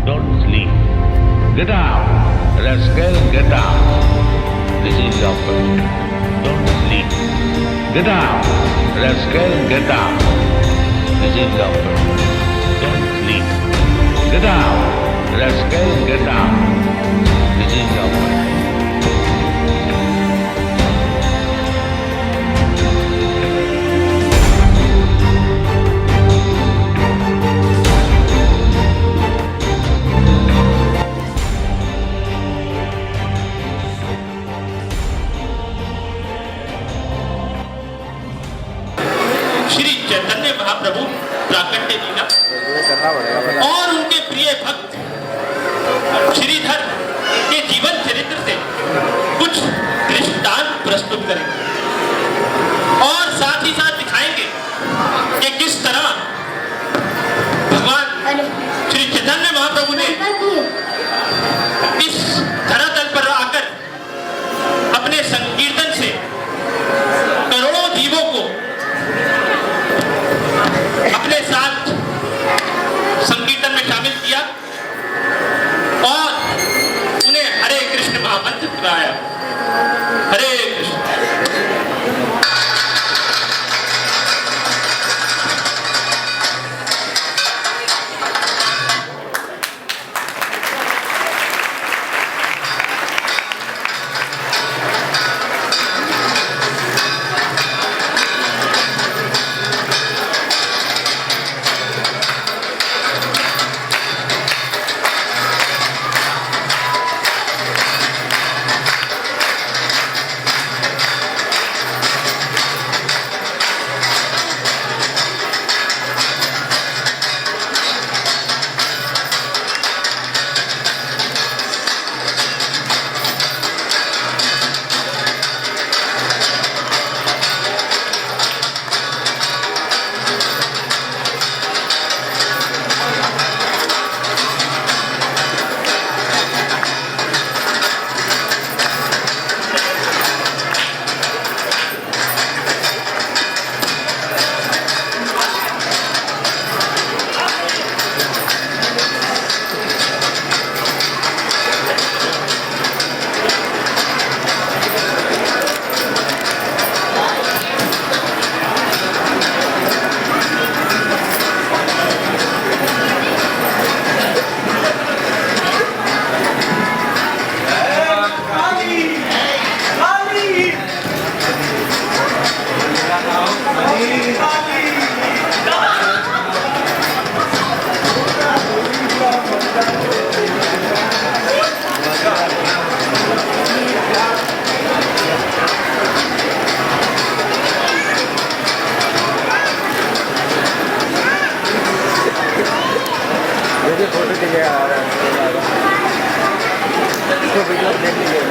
Don't sleep. Get out. Rascal, get out. This is your punishment. Don't sleep. Get out. Rascal, get out. This is your punishment. Don't sleep. Get out. Rascal, get out. This is your punishment. Shri Chaitanya Mahaprabhu प्राकट्य लीला और उनके प्रिय भक्त श्रीधर के जीवन चरित्र से कुछ दृष्टांत प्रस्तुत करेंगे और साथ ही साथ दिखाएंगे कि किस तरह भगवान श्री चैतन्य महाप्रभु ने इस धरातल पर आकर अपने संकीर्तन से करोड़ों जीवों को अपने साथ संकीर्तन में शामिल किया और उन्हें हरे कृष्ण महामंत्र सुनाया। हरे कृष्ण। फोटो के लिए आ रहा है इसको वीडियो देख लीजिए।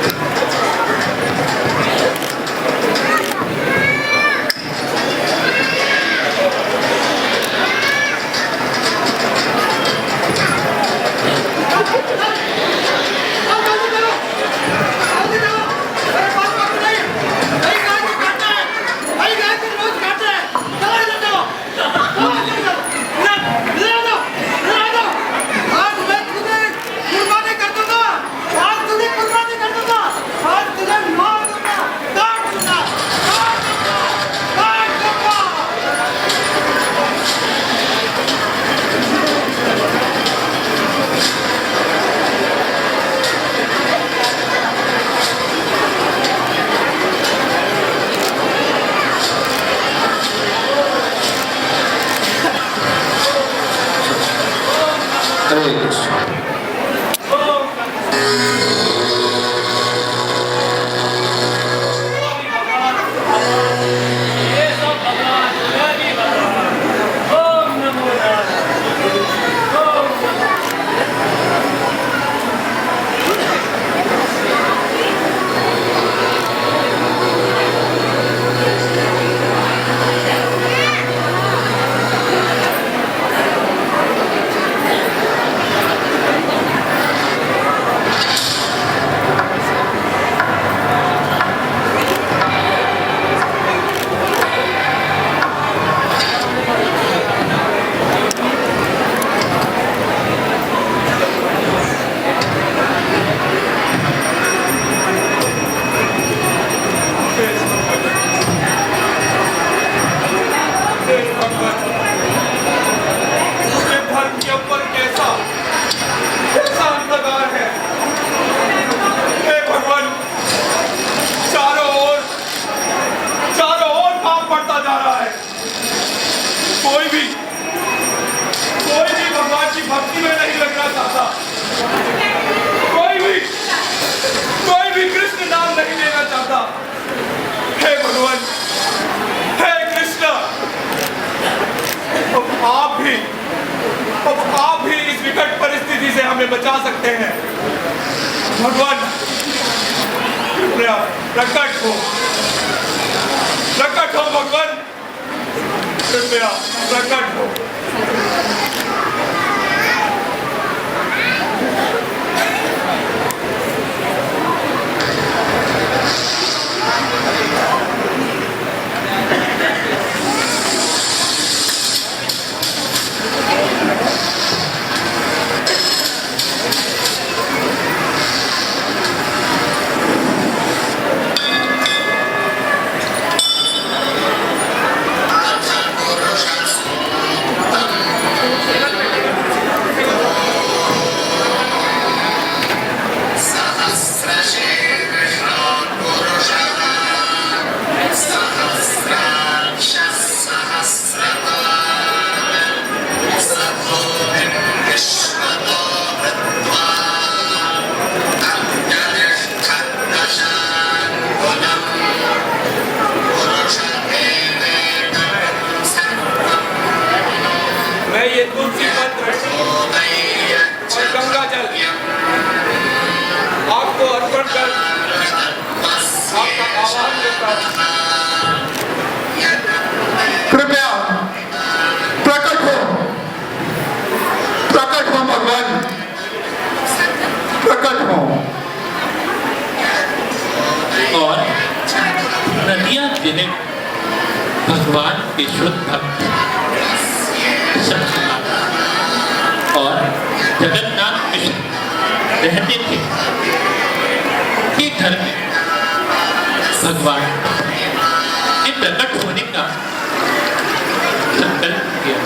की भक्ति में नहीं लगना चाहता। कोई भी कृष्ण नाम नहीं लेना चाहता। हे भगवान, हे कृष्ण, अब आप भी इस विकट परिस्थिति से हमें बचा सकते हैं। भगवान कृपया प्रकट हो भगवान, कृपया प्रकट हो। ये तुलसी पत्र और गंगा जल आपको अर्पण कर आपका आह्वान करता हूं। कृपया प्रकट हो भगवान, प्रकट हो। और नदियां जिन्हें भगवान के शुद्ध भक्त और जगन्नाथ मिश्र रहते थे कि घर में भगवान के प्रकट होने का संकल्प किया।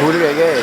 भूल गए।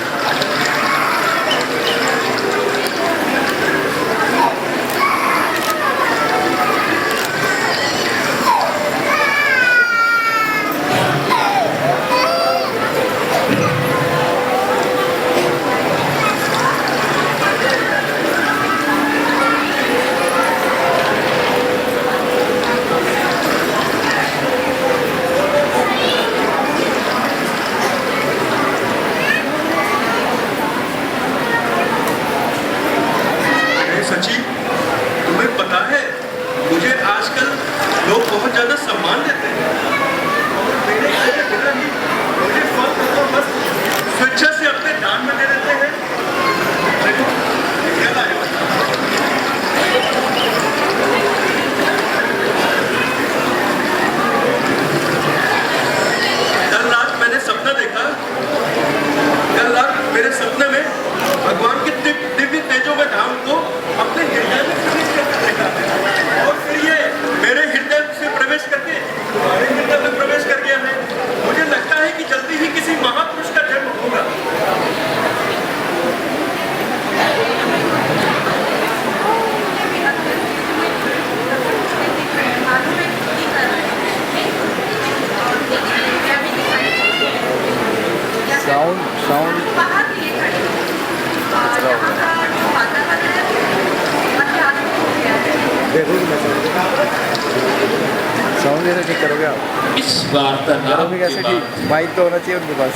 साउंड साउंड कैसे ठीक करोगे आप? इस वार्तालाप करोगे कैसे के बाद ठीक? माइक तो होना चाहिए उनके पास।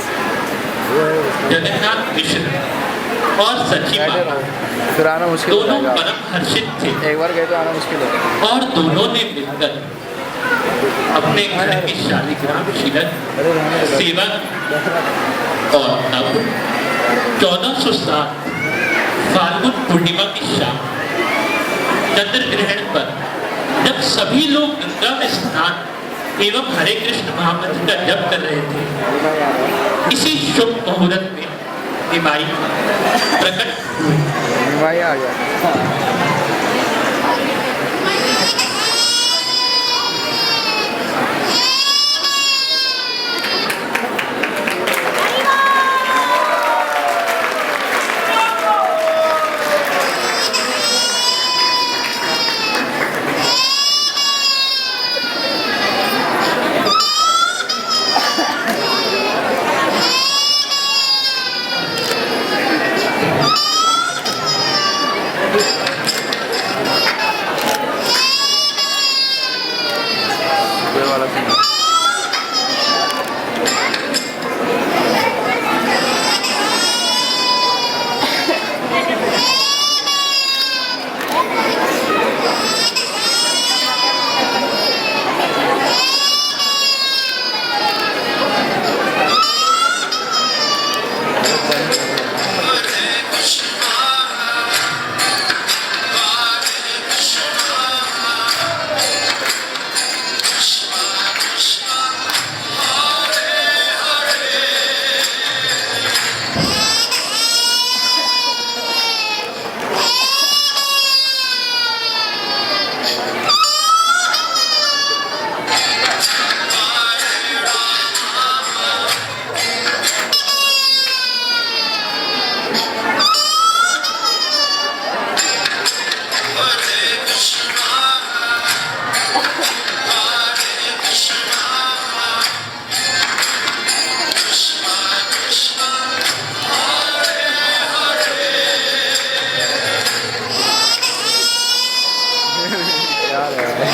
जगन्नाथ मिश्र और सची बैठे माता रहो, फिर आना मुश्किल हो दोनों जाएगा। परम हर्षित थे एक बार गए तो आना मुश्किल है। और दोनों ने मिलकर अपने घर के शालिग्राम शिलक अरे रहने दो। सेवक और अब 1407 फाल्गुन पूर्णिमा की शाम चंद्र ग्रहण पर जब सभी लोग गंगा में स्नान एवं हरे कृष्ण महामंत्र का जप कर रहे थे, इसी शुभ मुहूर्त में निमाई प्रकट हुए। निमाई आ गया। ये वाला सीन। यार है।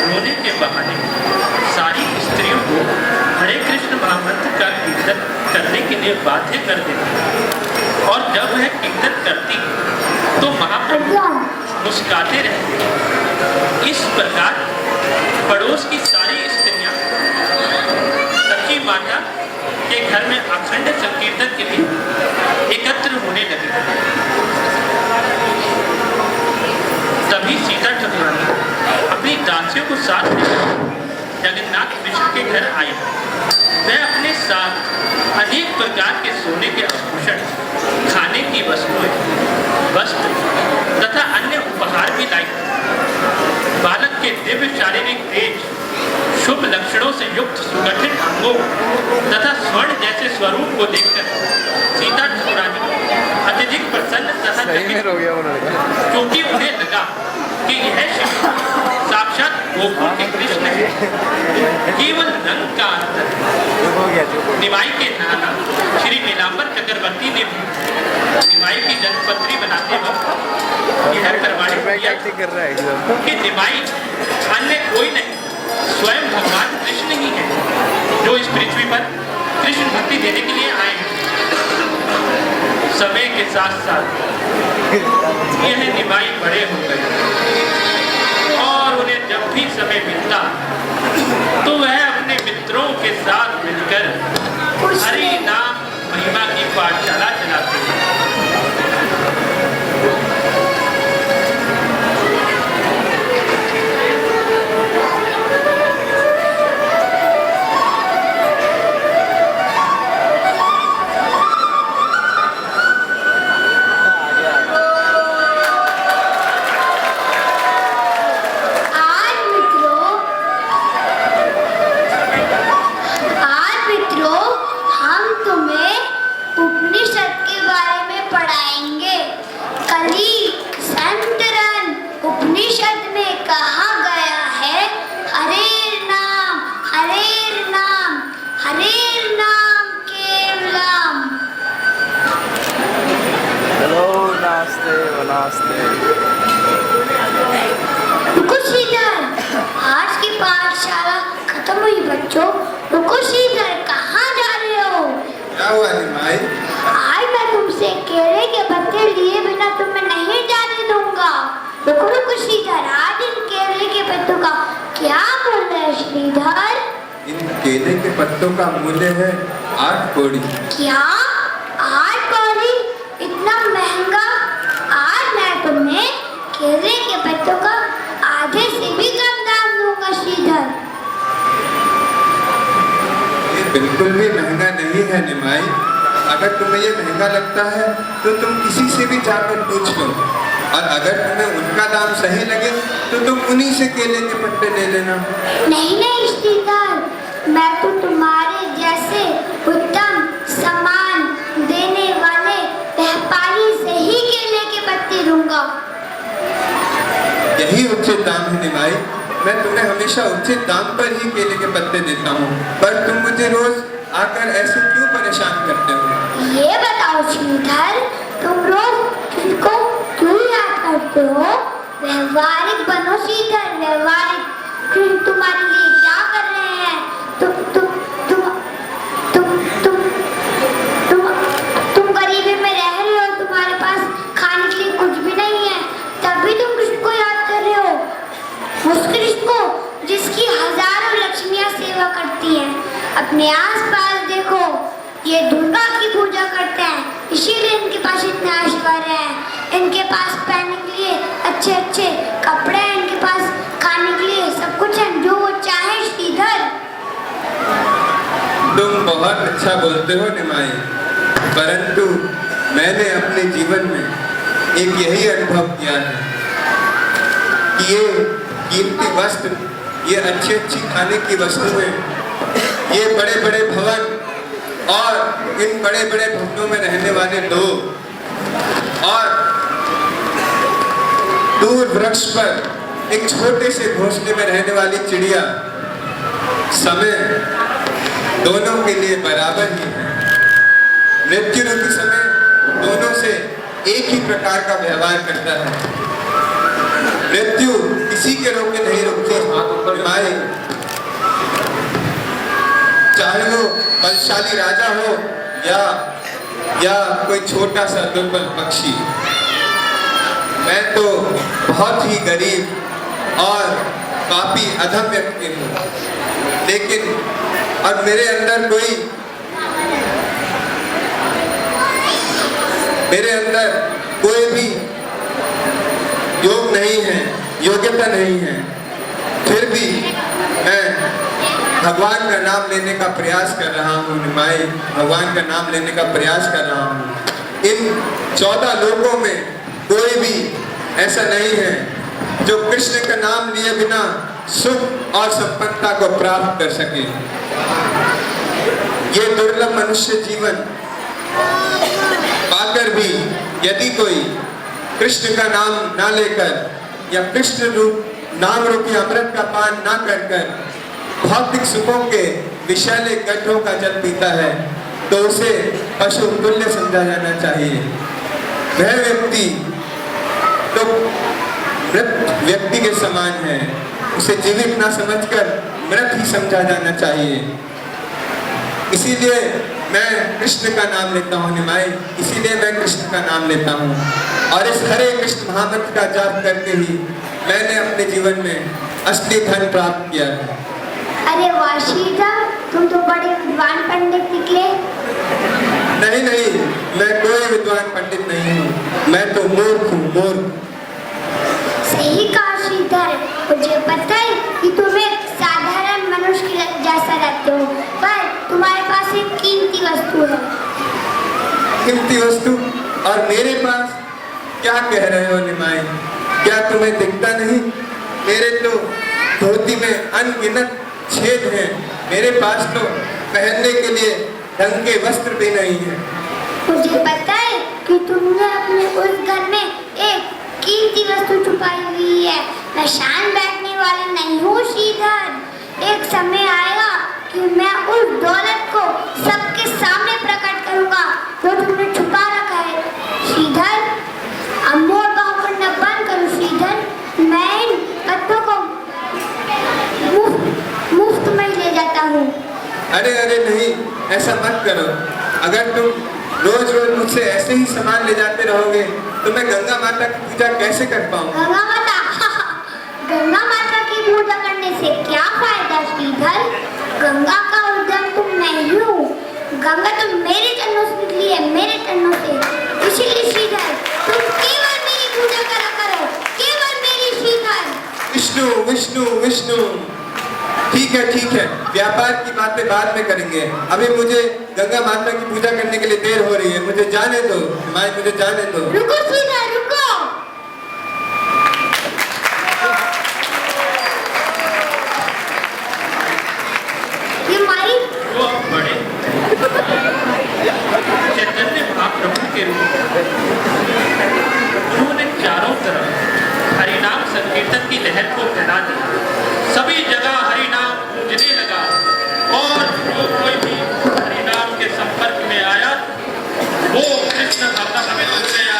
रोने के बहाने सारी स्त्रियों को हरे कृष्ण महामंत्र का कीर्तन करने के लिए बाध्य कर देते और जब वह कीर्तन करती तो महाप्रभु मुस्कुराते रहते। इस प्रकार पड़ोस की सारी स्त्रियां सची माता के घर में अखंड संकीर्तन के लिए एकत्र होने लगी। तभी सीता ठाकुरानी अपनी दासियों को साथ लेकर जगन्नाथ मिश्र के घर आई। वह अपने साथ अनेक प्रकार के सोने के आभूषण, खाने की वस्तुएं, वस्त्र तथा अन्य उपहार भी लाई। बालक के दिव्य शारीरिक तेज, शुभ लक्षणों से युक्त सुगठित अंगों तथा स्वर्ण जैसे स्वरूप को देखकर सीता ठाकुरानी अत्यधिक प्रसन्न तथा सही में रो गया वो लड़का। क्योंकि उन्हें लगा कि यह शिशु साक्षात गोकुल के कृष्ण है। केवल रंग का अंतर। चुप हो गया, चुप हो गया। निमाई के नाना श्री नीलांबर चक्रवर्ती ने भी निमाई की जन्मपत्री बनाते वक्त यह प्रमाणित किया एक्टिंग कर रहा है एकदम। कि निमाई अन्य कोई नहीं, स्वयं भगवान कृष्ण ही है जो इस पृथ्वी पर कृष्ण भक्ति देने के लिए आए हैं। समय के साथ साथ यह निमाई बड़े हो गए और उन्हें जब भी समय मिलता तो वह अपने मित्रों के साथ मिलकर हरि नाम महिमा की पाठशाला चलाते हैं। रुको श्रीधर, आज की पाठशाला खत्म हुई बच्चों। रुको श्रीधर, कहाँ जा रहे हो? क्या हुआ निमाई? आज मैं तुमसे केले के पत्ते लिए बिना तुम्हें नहीं जाने दूंगा। रुको रुको श्रीधर, आज इन केले के पत्तों का क्या मूल्य है श्रीधर? इन केले के पत्तों का मूल्य है 8 कौड़ी। क्या 8 कौड़ी? इतना महंगा? आज मैं तुम्हें केले के पत्तों का आधे से भी कम दाम दूंगा श्रीधर। ये बिल्कुल भी महंगा नहीं है निमाई। अगर तुम्हें ये महंगा लगता है तो तुम किसी से भी जाकर पूछ लो, और अगर तुम्हें उनका दाम सही लगे तो तुम उन्हीं से केले के पत्ते ले लेना। नहीं नहीं श्रीधर, मैं तो तुम्हारे जैसे उत्तम सामान देने वाले व्यापारी से ही केले के पत्ते लूंगा। यही उचित दाम है निमाई। मैं तुम्हें हमेशा उचित दाम पर ही केले के पत्ते देता हूँ, पर तुम मुझे रोज आकर ऐसे क्यों परेशान करते हो? ये बताओ श्रीधर, तुम रोज किसको क्यों याद करते हो? व्यवहारिक बनो श्रीधर, व्यवहारिक। कृष्ण तुम्हारे लिए क्या कर रहे हैं? तुम गरीबी में रह रहे हो, तुम्हारे पास खाने के लिए कुछ भी नहीं है, तभी तुम कृष्ण को याद कर रहे हो। उस कृष्ण को जिसकी हजारों लक्ष्मियां सेवा करती हैं। अपने आसपास देखो, ये दुर्गा की पूजा करते हैं, इसीलिए इनके पास इतने ऐश्वर्य है। इनके पास पहनने के लिए अच्छे अच्छे कपड़े हैं, इनके पास खाने के लिए सब कुछ है, जो वो चाहे श्रीधर। तुम बहुत अच्छा बोलते हो निमाई, परंतु मैंने अपने जीवन में एक यही अनुभव किया है कि ये कीमती वस्त्र, ये अच्छी अच्छी खाने की वस्तुएं, ये बड़े बड़े भवन और इन बड़े बड़े भवनों में रहने वाले लोग, और दूर वृक्ष पर एक छोटे से घोंसले में रहने वाली चिड़िया, समय दोनों के लिए बराबर ही है। मृत्यु रूपी समय दोनों से एक ही प्रकार का व्यवहार करता है। मृत्यु किसी के रोके नहीं रुकती माई, चाहे वो बलशाली राजा हो या कोई छोटा सा दुर्बल पक्षी। मैं तो बहुत ही गरीब और पापी अधम व्यक्ति हूँ, लेकिन और मेरे अंदर कोई भी योग नहीं है, योग्यता नहीं है, फिर भी मैं भगवान का नाम लेने का प्रयास कर रहा हूँ निमाई, भगवान का नाम लेने का प्रयास कर रहा हूँ। इन 14 लोकों में कोई भी ऐसा नहीं है जो कृष्ण का नाम लिए बिना सुख और संपन्नता को प्राप्त कर सके। ये दुर्लभ मनुष्य जीवन पाकर भी यदि कोई कृष्ण का नाम ना लेकर या कृष्ण रूप नाम रूपी अमृत का पान ना कर भौतिक सुखों के विषैले गड्ढों का जल पीता है, तो उसे पशु तुल्य समझा जाना चाहिए। वह व्यक्ति तो मृत व्यक्ति के समान है, उसे जीवित ना समझकर मृत ही समझा जाना चाहिए। इसीलिए मैं कृष्ण का नाम लेता हूँ निमाई, इसीलिए मैं कृष्ण का नाम लेता हूँ, और इस हरे कृष्ण महामंत्र का जाप करके ही मैंने अपने जीवन में असली धन प्राप्त किया है। अरे वाह श्रीधर, तुम तो बड़े विद्वान पंडित निकले। नहीं, मैं कोई विद्वान पंडित नहीं हूँ, मैं तो मूर्ख हूँ, मूर्ख। सही कहा श्रीधर, मुझे पता है कि तुम एक साधारण मनुष्य जैसा रहते हो, पर तुम्हारे पास एक कीमती वस्तु है। कीमती वस्तु? और मेरे पास? क्या कह रहे हो निमाई? क्या तुम्हें दिखता नहीं? मेरे तो धोती में अनगिनत छेद हैं, मेरे पास तो पहनने के लिए ढंग के वस्त्र भी नहीं है। मुझे पता है कि तुमने अपने उस घर में एक कीमती वस्तु छुपाई हुई है। मैं शांत बैठने वाली नहीं हूँ श्रीधर। एक समय आएगा कि मैं उस दौलत को सबके सामने प्रकट करूँगा जो तुमने छुपा रखा है। श्रीधर, अब मोर बाहु करना बंद करो श्रीधर, अरे अरे नहीं, ऐसा मत करो। अगर तुम रोज रोज मुझसे ऐसे ही सामान ले जाते रहोगे तो मैं गंगा माता की पूजा कैसे कर पाऊंगा? गंगा माता गंगा माता की पूजा करने से क्या फायदा श्रीधर? गंगा का उद्गम तुम मैं ही हूँ। गंगा तो मेरे चरणों से निकली है, मेरे चरणों से। इसीलिए श्रीधर तुम केवल मेरी पूजा करा करो, केवल मेरी श्रीधर। विष्णु विष्णु विष्णु। ठीक है, व्यापार की बातें बाद में करेंगे। अभी मुझे गंगा माता की पूजा करने के लिए देर हो रही है, मुझे जाने दो माई, मुझे जाने दो। रुको श्रीधर रुको। ये माई वो बड़े चैतन्य महाप्रभु के रूप उन्होंने चारों तरफ हरिनाम संकीर्तन की लहर को फैला दी। सभी जगह हरिनाम गूंजने लगा और जो कोई भी हरिनाम के संपर्क में आया वो कृष्ण भक्त में बन गया।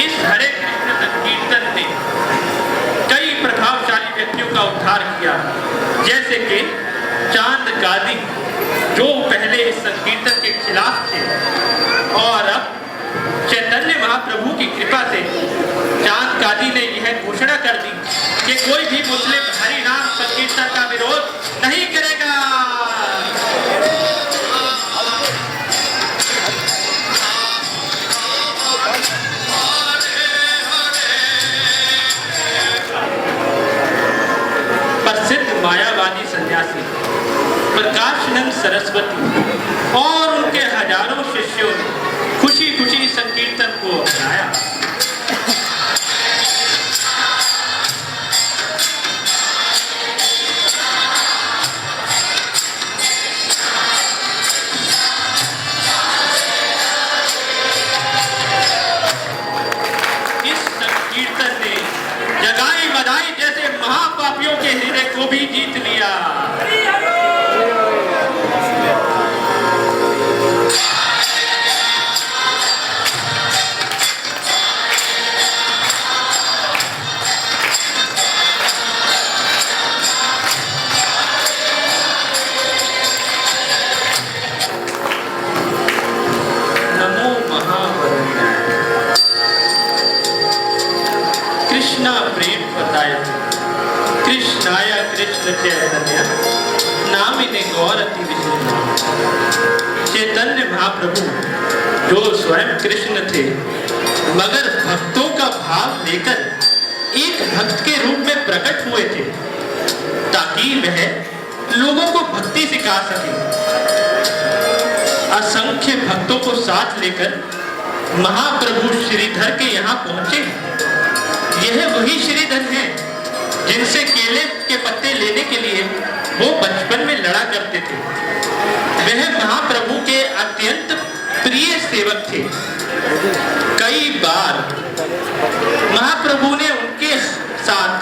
इस हरे कृष्ण संकीर्तन ने कई प्रभावशाली व्यक्तियों का उद्धार किया, जैसे कि चांद कादी जो पहले इस संकीर्तन के खिलाफ थे और अब चैतन्य महाप्रभु की कृपा से चांद कादी ने यह घोषणा कर दी कि कोई भी मुस्लिम हरिनाम संकीर्तन का विरोध नहीं करेगा। प्रसिद्ध मायावादी सन्यासी प्रकाशानंद सरस्वती और उनके हजारों शिष्यों ने खुशी खुशी संकीर्तन को अपनाया। इस संकीर्तन ने जगाई बधाई जैसे महापापियों के हृदय को भी जीत लिया। नमो महावरुण्याय कृष्णा प्रेम पताय कृष्णाय कृष्ण चैतन्य नामिने गौरति विष्णु। चैतन्य महाप्रभु जो स्वयं कृष्ण थे मगर भक्तों का भाव लेकर एक भक्त के रूप में प्रकट हुए थे ताकि वह लोगों को भक्ति सिखा सके। असंख्य भक्तों को साथ लेकर महाप्रभु श्रीधर के यहाँ पहुंचे। यह वही श्रीधर हैं जिनसे केले के पत्ते लेने के लिए वो बचपन में लड़ा करते थे। वह महाप्रभु के अत्यंत प्रिय सेवक थे। कई बार महाप्रभु ने उनके साथ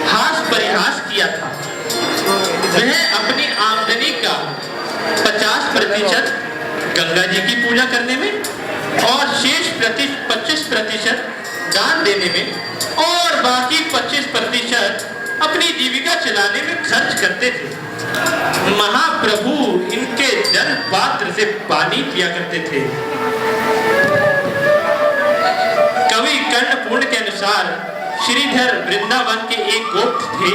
हास परिहास किया था। वह अपनी आमदनी का 50% गंगा जी की पूजा करने में और शेष 25% दान देने में और बाकी 25% अपनी जीविका चलाने में खर्च करते थे। महाप्रभु इनके जल पात्र से पानी पिया करते थे। कवि कर्णपूर्ण के अनुसार श्रीधर वृंदावन के एक गोप थे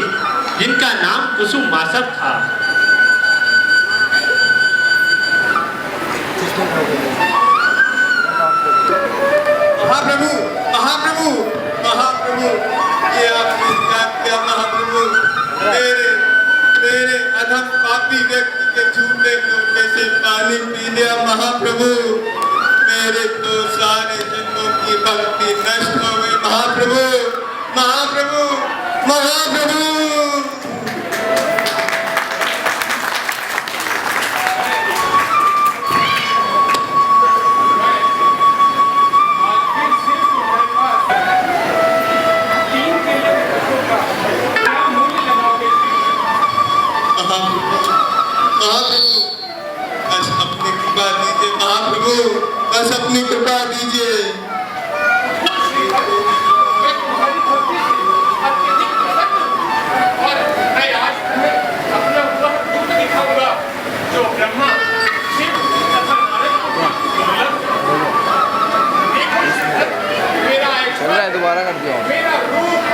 जिनका नाम कुसुमासव था। महाप्रभु महाप्रभु महाप्रभु, ये आपने क्या किया महाप्रभु? मेरे अधम पापी व्यक्ति के झूठे लोटे से पानी पी लिया महाप्रभु। मेरे तो सारे जन्मों की भक्ति नष्ट हो गई महाप्रभु। महाप्रभु महाप्रभु। महाप्रभु, बस अपनी कृपा दीजिए महाप्रभु। बस अपनी कृपा दीजिए। और मैं आज अपना वह रूप दिखाऊंगा जो ब्रह्मा, शिव तथा नारद को दुर्लभ। देखो मेरा एक चल रहा है, दोबारा कर दिया। मेरा रूप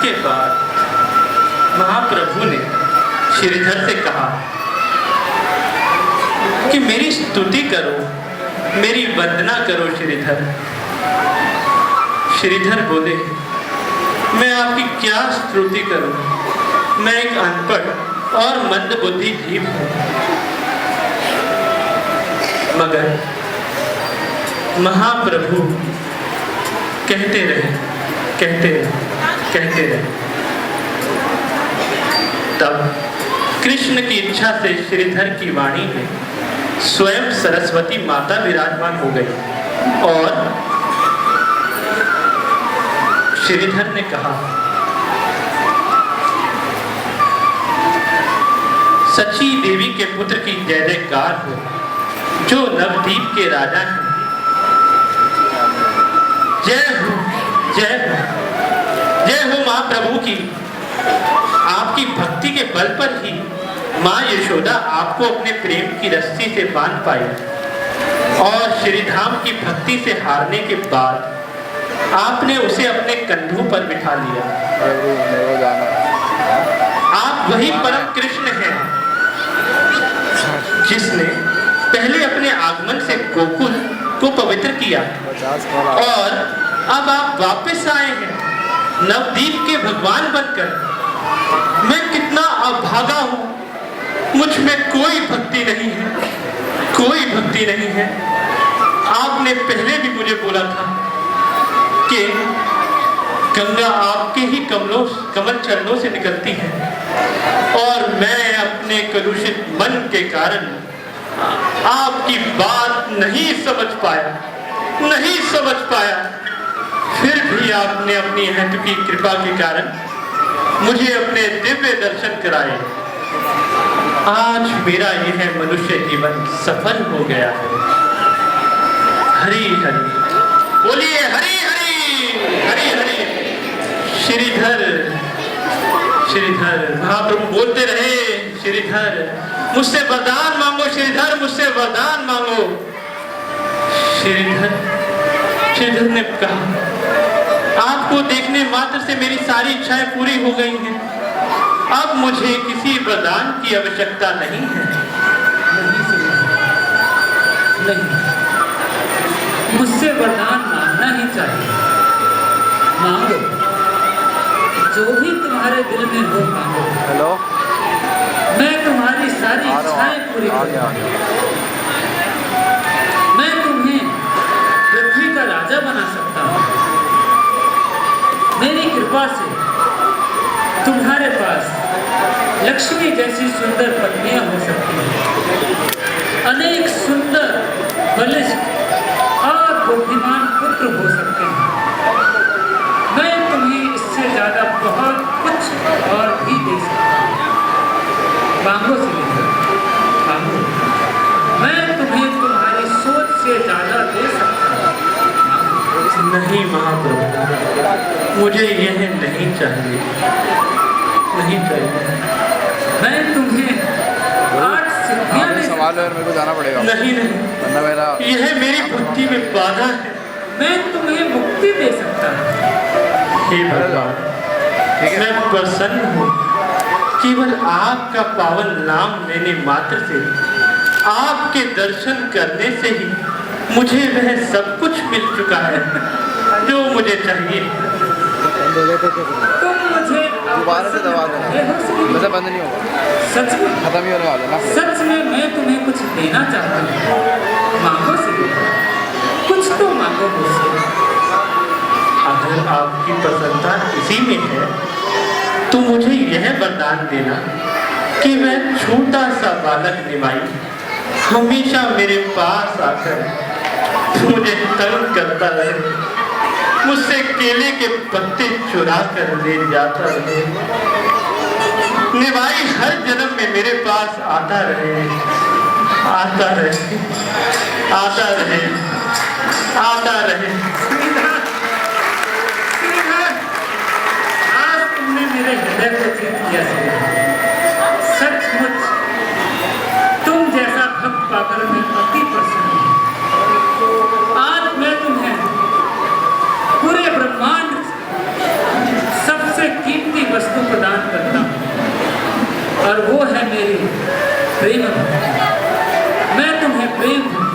इसके बाद महाप्रभु ने श्रीधर से कहा कि मेरी स्तुति करो, मेरी वंदना करो श्रीधर। श्रीधर बोले, मैं आपकी क्या स्तुति करूं, मैं एक अनपढ़ और मंदबुद्धि जीव हूं। मगर महाप्रभु कहते रहे, कहते रहे, कहते रहे। तब कृष्ण की इच्छा से श्रीधर की वाणी में स्वयं सरस्वती माता विराजमान हो गई और श्रीधर ने कहा, सची देवी के पुत्र की जय जयकार हो, जो नवद्वीप के राजा हैं। जय हो, जय हो, जय हो महाप्रभु की। आपकी भक्ति के बल पर ही माँ यशोदा आपको अपने प्रेम की रस्सी से बांध पाई और श्रीधाम की भक्ति से हारने के बाद आपने उसे अपने कंधों पर बिठा लिया। आप वही परम कृष्ण हैं जिसने पहले अपने आगमन से गोकुल को पवित्र किया और अब आप वापस आए हैं नवद्वीप के भगवान बनकर। मैं कितना अभागा हूं, मुझ में कोई भक्ति नहीं है, कोई भक्ति नहीं है। आपने पहले भी मुझे बोला था कि गंगा आपके ही कमल चरणों से निकलती है और मैं अपने कलुषित मन के कारण आपकी बात नहीं समझ पाया, नहीं समझ पाया। फिर भी आपने अपनी अहंत की कृपा के कारण मुझे अपने दिव्य दर्शन कराए। आज मेरा यह मनुष्य जीवन सफल हो गया है। हरि हरि बोलिए, हरि हरि, हरि हरि। श्रीधर, श्रीधर, महाप्रभु बोलते रहे, श्रीधर मुझसे वरदान मांगो, श्रीधर मुझसे वरदान मांगो। श्रीधर, श्रीधर ने कहा, आपको देखने मात्र से मेरी सारी इच्छाएं पूरी हो गई हैं। अब मुझे किसी वरदान की आवश्यकता नहीं है। नहीं, मुझसे वरदान मांगना ही चाहिए। मांगो, जो भी तुम्हारे दिल में हो मांगो। हेलो, मैं तुम्हारी सारी इच्छाएं पूरी करूंगा। मैं तुम्हें पृथ्वी का राजा बना सकता हूँ। मेरी कृपा से तुम्हारे पास लक्ष्मी जैसी सुंदर पत्नियां हो सकती हैं, अनेक सुंदर, बलिष्ठ और बुद्धिमान पुत्र हो सकते हैं। मैं तुम्हें इससे ज्यादा बहुत कुछ और भी दे सकता हूँ। मांगो श्रीधर, मांगो। मैं तुम्हें तुम्हारी सोच से ज्यादा दे सकता हूँ। नहीं महाप्रभु, मुझे यह नहीं चाहिए, नहीं चाहिए। मैं तुम्हें 8 सिद्धियां दे सकता हूं। मेरे को जाना पड़ेगा। नहीं नहीं, यह मेरी भक्ति में बाधा है। मैं तुम्हें मुक्ति दे सकता हूँ। हे भगवान, मैं प्रसन्न हूँ। केवल आपका पावन नाम लेने मात्र से, आपके दर्शन करने से ही मुझे वह सब कुछ मिल चुका है जो मुझे चाहिए। तुम मुझे दोबारा से दबा देना, वैसे बंद नहीं होगा। सच में, खत्म ही होने वाला ना। सच में मैं तुम्हें कुछ देना चाहता हूँ। मांगो श्रीधर, कुछ तो मांगो मुझसे। अगर आपकी प्रसन्नता इसी में है तो मुझे यह वरदान देना कि वह छोटा सा बालक निमाई हमेशा मेरे पास आकर मुझे तंग करता रहे, मुझसे केले के पत्ते चुरा कर ले जाता रहे। निभाई हर जन्म में मेरे पास आता रहे, आता रहे, आता रहे, आता रहे। आज तुमने मेरे हृदय को जीत लिया श्रीधर। सचमुच तुम जैसा भक्त पाकर मैं अति प्रसन्न हूँ। आज मैं तुम्हें पूरे ब्रह्मांड सबसे कीमती गरीब हूँ